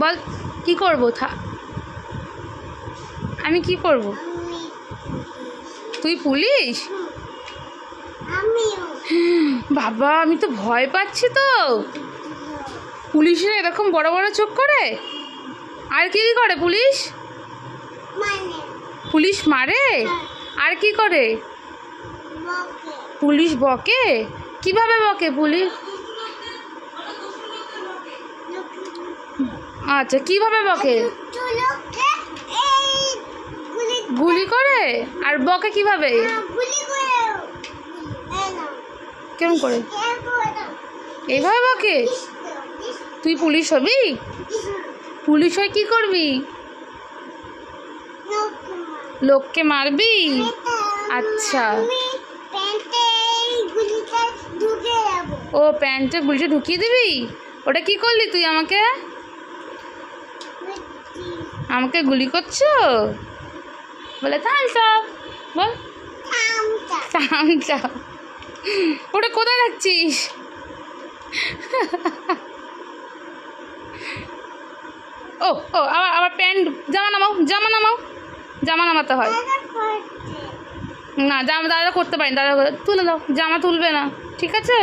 বল কি করবো? আমি কি করব? তুই পুলিশ? বাবা আমি তো ভয় পাচ্ছি তো। পুলিশরা এরকম বড় বড় চোখ করে? আর কি করে পুলিশ? পুলিশ মারে? আর কি করে? পুলিশ বকে? কিভাবে বকে পুলিশ? আচ্ছা কিভাবে বকে? গুলি করে? আর বকে কিভাবে? কেমন করে? এইভাবে বকে? তুই পুলিশ হবি? পুলিশ হয়ে কি করবি? লোককে মারবি? আচ্ছা ও প্যান্টে গুলিটা ঢুকিয়ে দিবি? ওটা কি করলি তুই? আমাকে গুলি করছো? বলে থামটা বল। থামটা ওটা কোথায় রাখছিস? ও ও আবার প্যান্ট জামা নামাতে হয় না। জামা দাদা করতে পারি, দাদা তুলে দাও। জামা তুলবে না, ঠিক আছে?